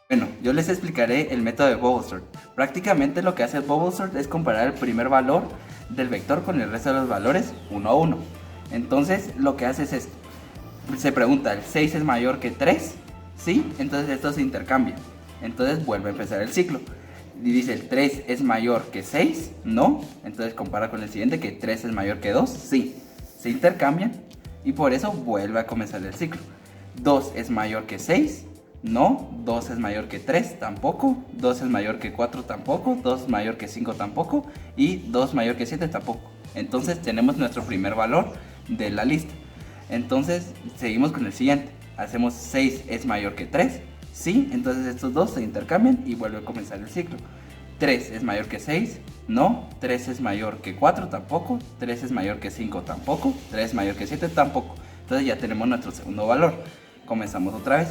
Bueno, yo les explicaré el método de bubble sort. Prácticamente lo que hace el bubble sort es comparar el primer valor del vector con el resto de los valores uno a uno. Entonces lo que hace es esto. Se pregunta, ¿el 6 es mayor que 3? ¿Sí? Entonces esto se intercambia. Entonces vuelve a empezar el ciclo. Y dice, ¿el 3 es mayor que 6? No. Entonces compara con el siguiente, que 3 es mayor que 2. Sí. Se intercambian y por eso vuelve a comenzar el ciclo. 2 es mayor que 6. No. 2 es mayor que 3. Tampoco. 2 es mayor que 4. Tampoco. 2 es mayor que 5. Tampoco. Y 2 mayor que 7. Tampoco. Entonces tenemos nuestro primer valor de la lista. Entonces seguimos con el siguiente. Hacemos 6 es mayor que 3. Sí, entonces estos dos se intercambian y vuelve a comenzar el ciclo. 3 es mayor que 6. No. 3 es mayor que 4. Tampoco. 3 es mayor que 5. Tampoco. 3 es mayor que 7. Tampoco. Entonces ya tenemos nuestro segundo valor. Comenzamos otra vez.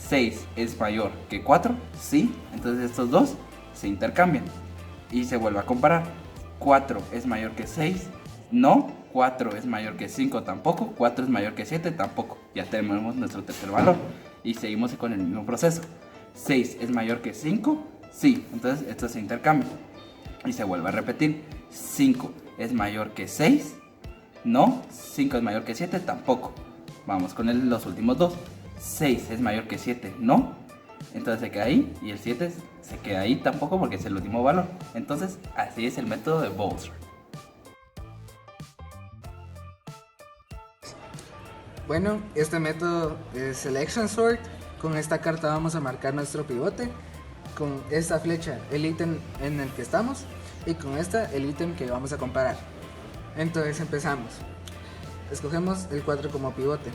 6 es mayor que 4. Sí, entonces estos dos se intercambian y se vuelve a comparar. 4 es mayor que 6. No. 4 es mayor que 5. Tampoco. 4 es mayor que 7. Tampoco. Ya tenemos nuestro tercer valor y seguimos con el mismo proceso. 6 es mayor que 5. Sí, entonces estos se intercambian y se vuelve a repetir. 5 es mayor que 6. No. 5 es mayor que 7. Tampoco. Vamos con los últimos dos. 6 es mayor que 7. No. Entonces se queda ahí y el 7 se queda ahí tampoco porque es el último valor. Entonces así es el método de bubble sort. Bueno, este método es Selection Sort. Con esta carta vamos a marcar nuestro pivote. Con esta flecha el ítem en el que estamos y con esta el ítem que vamos a comparar. Entonces empezamos. Escogemos el 4 como pivote.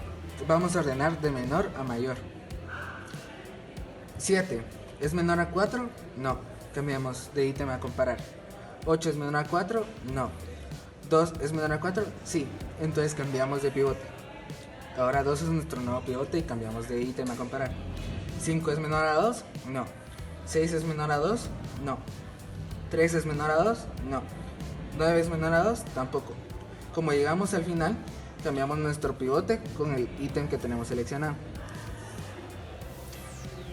Vamos a ordenar de menor a mayor. 7 es menor a 4. No. Cambiamos de ítem a comparar. 8 es menor a 4. No. 2 es menor a 4. Sí. Entonces cambiamos de pivote. Ahora 2 es nuestro nuevo pivote y cambiamos de ítem a comparar. 5 es menor a 2. No. 6 es menor a 2. No. 3 es menor a 2. No. 9 es menor a 2. Tampoco. Como llegamos al final, cambiamos nuestro pivote con el ítem que tenemos seleccionado.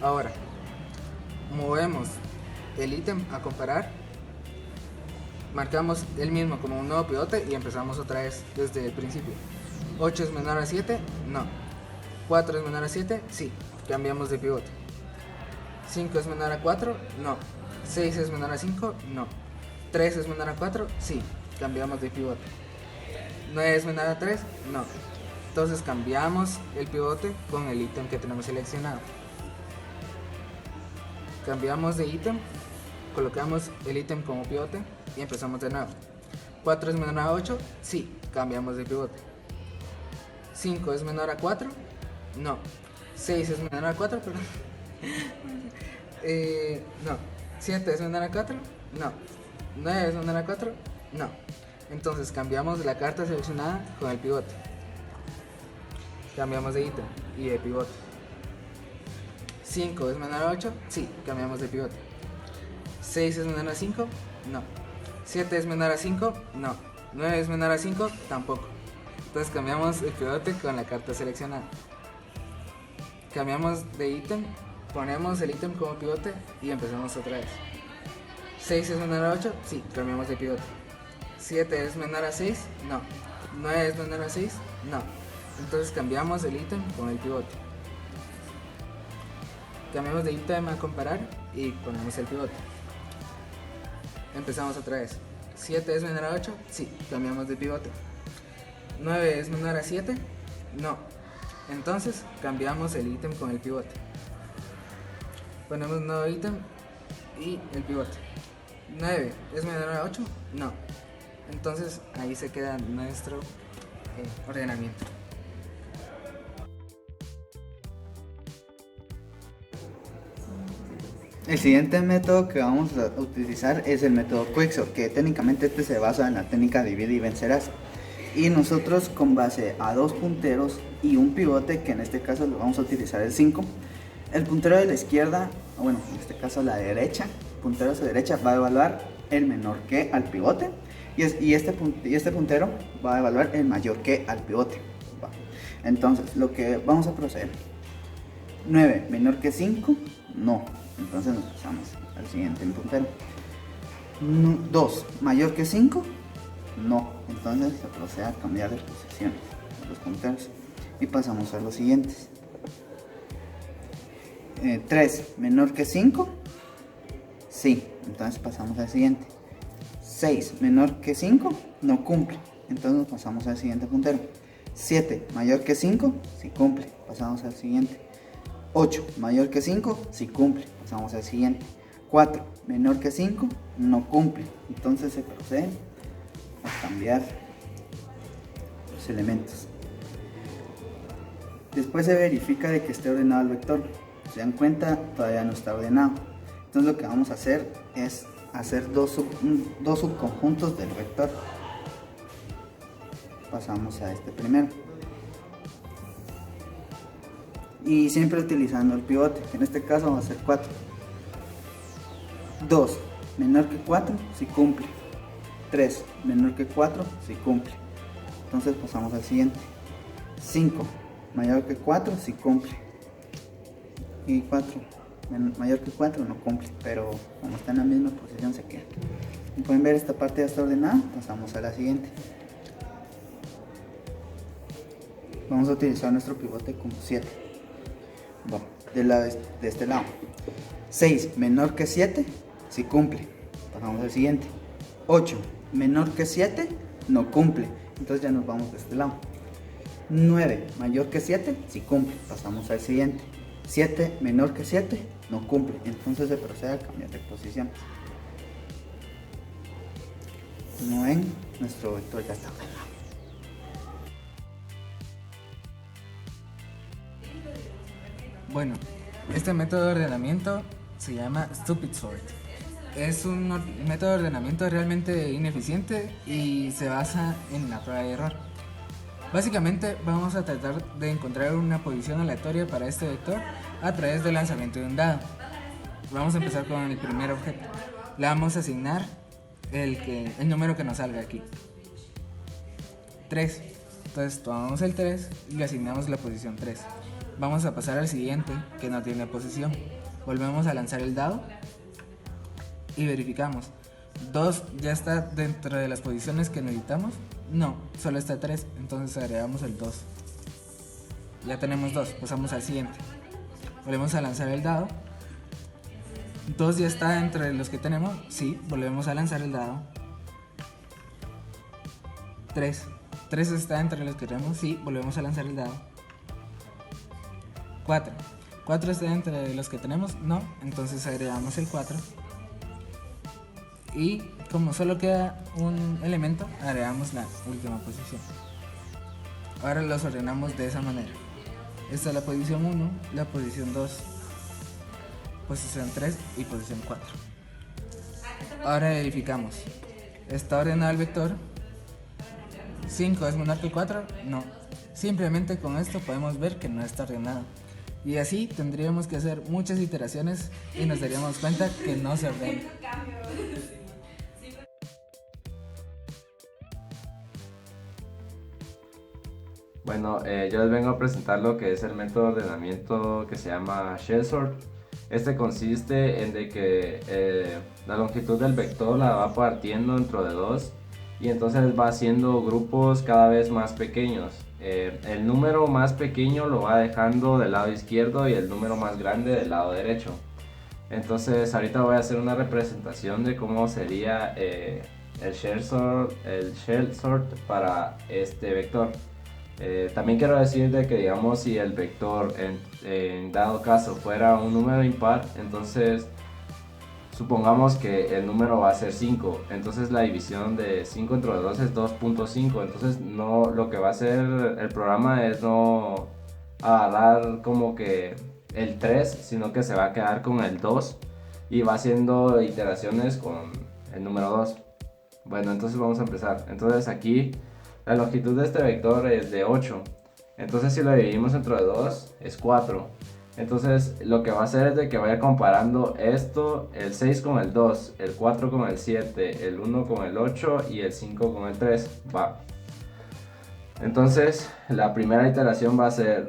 Ahora, movemos el ítem a comparar, marcamos el mismo como un nuevo pivote y empezamos otra vez desde el principio. 8 es menor a 7, no. 4 es menor a 7, sí, cambiamos de pivote. 5 es menor a 4, no. 6 es menor a 5, no. 3 es menor a 4, sí, cambiamos de pivote. 9 es menor a 3, no. Entonces cambiamos el pivote con el ítem que tenemos seleccionado. Cambiamos de ítem, colocamos el ítem como pivote y empezamos de nuevo. 4 es menor a 8, sí, cambiamos de pivote. 5 es menor a 4, no. 6 es menor a 4, perdón. No. 7 es menor a 4, no. 9 es menor a 4, no. Entonces cambiamos la carta seleccionada con el pivote. Cambiamos de ítem y de pivote. 5 es menor a 8, sí, cambiamos de pivote. 6 es menor a 5, no. 7 es menor a 5, no. 9 es menor a 5, tampoco. Entonces cambiamos el pivote con la carta seleccionada. Cambiamos de ítem, ponemos el ítem como pivote y empezamos otra vez. 6 es menor a 8, sí, cambiamos de pivote. 7 es menor a 6, no. 9 es menor a 6, no. Entonces cambiamos el ítem con el pivote. Cambiamos de ítem a comparar y ponemos el pivote. Empezamos otra vez. 7 es menor a 8, sí, cambiamos de pivote. 9 es menor a 7, no. Entonces cambiamos el ítem con el pivote. Ponemos un nuevo ítem y el pivote. 9 es menor a 8, no. Entonces ahí se queda nuestro ordenamiento. El siguiente método que vamos a utilizar es el método Quicksort, que técnicamente este se basa en la técnica divide y vencerás. Y nosotros con base a dos punteros y un pivote, que en este caso lo vamos a utilizar el 5, el puntero de la izquierda, bueno, en este caso la derecha, puntero hacia la derecha va a evaluar el menor que al pivote y este puntero va a evaluar el mayor que al pivote. Entonces, lo que vamos a proceder: 9 menor que 5, no. Entonces nos pasamos al siguiente puntero. 2 mayor que 5, no. Entonces se procede a cambiar de posiciones los punteros y pasamos a los siguientes. 3 menor que 5, sí. Entonces pasamos al siguiente. 6 menor que 5, no cumple. Entonces pasamos al siguiente puntero. 7 mayor que 5, sí cumple. Pasamos al siguiente. 8 mayor que 5, sí cumple. Pasamos al siguiente. 4 menor que 5, no cumple. Entonces se procede a cambiar los elementos. Después se verifica de que esté ordenado el vector. Si se dan cuenta, todavía no está ordenado. Entonces lo que vamos a hacer es hacer dos subconjuntos del vector. Pasamos a este primero. Y siempre utilizando el pivote. En este caso va a ser 4. 2 menor que 4, si cumple. 3 menor que 4, si cumple. Entonces pasamos al siguiente. 5 mayor que 4, si cumple. Y 4 mayor que 4 no cumple, pero como está en la misma posición se queda. Como pueden ver, esta parte ya está ordenada. Pasamos a la siguiente. Vamos a utilizar nuestro pivote como 7. Bueno, de este lado. 6 menor que 7, si cumple. Pasamos al siguiente. 8 menor que 7, no cumple. Entonces ya nos vamos de este lado. 9 mayor que 7, si cumple. Pasamos al siguiente. 7 menor que 7, no cumple. Entonces se procede a cambiar de posición. Como ven, nuestro vector ya está ordenado. Bueno, este método de ordenamiento se llama Stupid Sort. Es un método de ordenamiento realmente ineficiente y se basa en la prueba de error. Básicamente vamos a tratar de encontrar una posición aleatoria para este vector a través del lanzamiento de un dado. Vamos a empezar con el primer objeto. Le vamos a asignar el número que nos salga aquí. 3. Entonces tomamos el 3 y le asignamos la posición 3. Vamos a pasar al siguiente, que no tiene posición. Volvemos a lanzar el dado y verificamos. 2 ya está dentro de las posiciones que necesitamos. No, solo está 3, entonces agregamos el 2. Ya tenemos 2, pasamos al siguiente. Volvemos a lanzar el dado. 2 ya está entre los que tenemos. Sí, volvemos a lanzar el dado. 3 está entre los que tenemos. Sí, volvemos a lanzar el dado. 4 está entre los que tenemos. No, entonces agregamos el 4. Y como solo queda un elemento, agregamos la última posición. Ahora los ordenamos de esa manera. Esta es la posición 1, la posición 2, posición 3 y posición 4. Ahora verificamos. ¿Está ordenado el vector? 5 es menor que 4? No. Simplemente con esto podemos ver que no está ordenado. Y así tendríamos que hacer muchas iteraciones y nos daríamos cuenta que no se ordena. Bueno, yo les vengo a presentar lo que es el método de ordenamiento que se llama Shell Sort. Este consiste en de que la longitud del vector la va partiendo dentro de 2 y entonces va haciendo grupos cada vez más pequeños. El número más pequeño lo va dejando del lado izquierdo y el número más grande del lado derecho. Entonces ahorita voy a hacer una representación de cómo sería el shell sort para este vector. También quiero decir de que, digamos, si el vector en dado caso fuera un número impar, entonces supongamos que el número va a ser 5, entonces la división de 5 entre 2 es 2.5, entonces no, lo que va a hacer el programa es no agarrar como que el 3, sino que se va a quedar con el 2 y va haciendo iteraciones con el número 2. Bueno, entonces vamos a empezar. Entonces aquí la longitud de este vector es de 8, entonces si lo dividimos entre 2 es 4. Entonces lo que va a hacer es de que vaya comparando esto, el 6 con el 2, el 4 con el 7, el 1 con el 8 y el 5 con el 3. Va. Entonces la primera iteración va a ser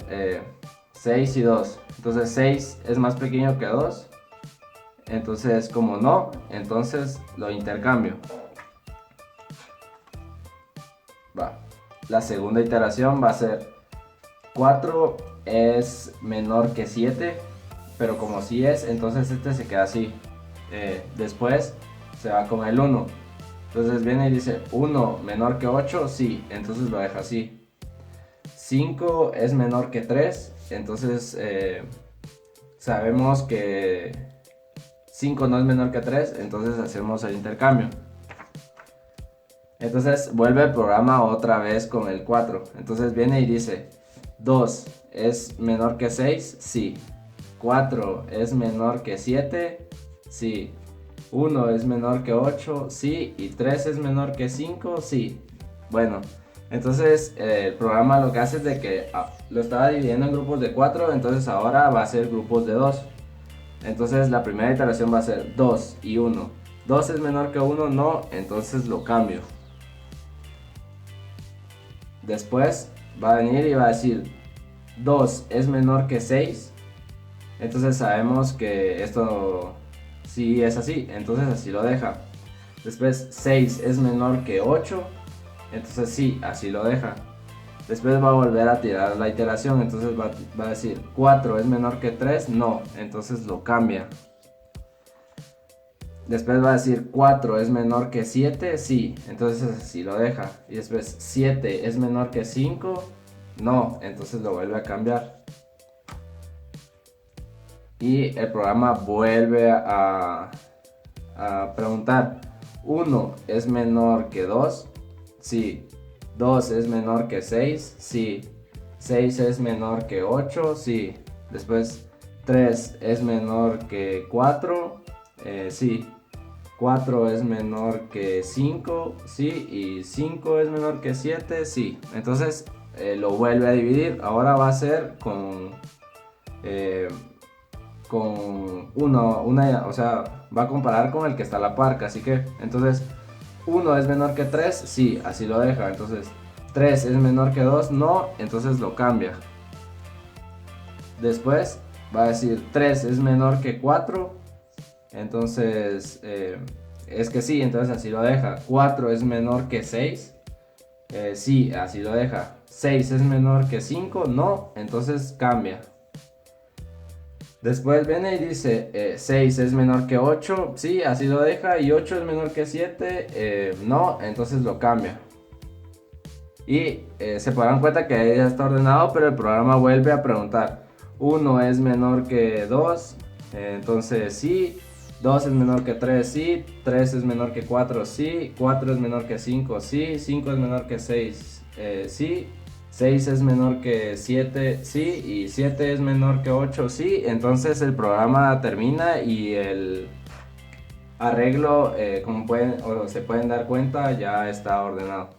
6 y 2. Entonces 6 es más pequeño que 2. Entonces, como no, entonces lo intercambio. Va. La segunda iteración va a ser 4 es menor que 7, pero como sí es, entonces este se queda así. Después se va con el 1. Entonces viene y dice 1 menor que 8, sí, entonces lo deja así. 5 es menor que 3, entonces sabemos que 5 no es menor que 3, entonces hacemos el intercambio. Entonces vuelve el programa otra vez con el 4. Entonces viene y dice 2 es menor que 6, sí. 4 es menor que 7, sí. 1 es menor que 8, sí. Y 3 es menor que 5, sí. Bueno, entonces el programa lo que hace es de que lo estaba dividiendo en grupos de 4, entonces ahora va a ser grupos de 2. Entonces la primera iteración va a ser 2 y 1. 2 es menor que 1, no, entonces lo cambio. Después va a venir y va a decir 2 es menor que 6. Entonces sabemos que esto sí es así, entonces así lo deja. Después 6 es menor que 8. Entonces sí, así lo deja. Después va a volver a tirar la iteración, entonces va a decir 4 es menor que 3, no, entonces lo cambia. Después va a decir 4 es menor que 7, sí, entonces así lo deja. Y después 7 es menor que 5, no, entonces lo vuelve a cambiar. Y el programa vuelve a preguntar, 1 es menor que 2, sí. 2 es menor que 6, sí. 6 es menor que 8, sí. Después 3 es menor que 4, sí. 4 es menor que 5, sí. Y 5 es menor que 7, sí. Entonces lo vuelve a dividir. Ahora va a ser con una, o sea, va a comparar con el que está a la par. Así que, entonces, 1 es menor que 3, sí, así lo deja. Entonces 3 es menor que 2, no, entonces lo cambia. Después va a decir 3 es menor que 4, entonces es que sí, entonces así lo deja. 4 es menor que 6, sí, así lo deja. 6 es menor que 5, no, entonces cambia. Después viene y dice 6 es menor que 8, sí, así lo deja. Y 8 es menor que 7, no, entonces lo cambia. Y se podrán cuenta que ahí ya está ordenado, pero el programa vuelve a preguntar. 1 es menor que 2, entonces sí. 2 es menor que 3, sí. 3 es menor que 4, sí. 4 es menor que 5, sí. 5 es menor que 6, sí. 6 es menor que 7, sí, y 7 es menor que 8, sí. Entonces el programa termina y el arreglo, como pueden o se pueden dar cuenta, ya está ordenado.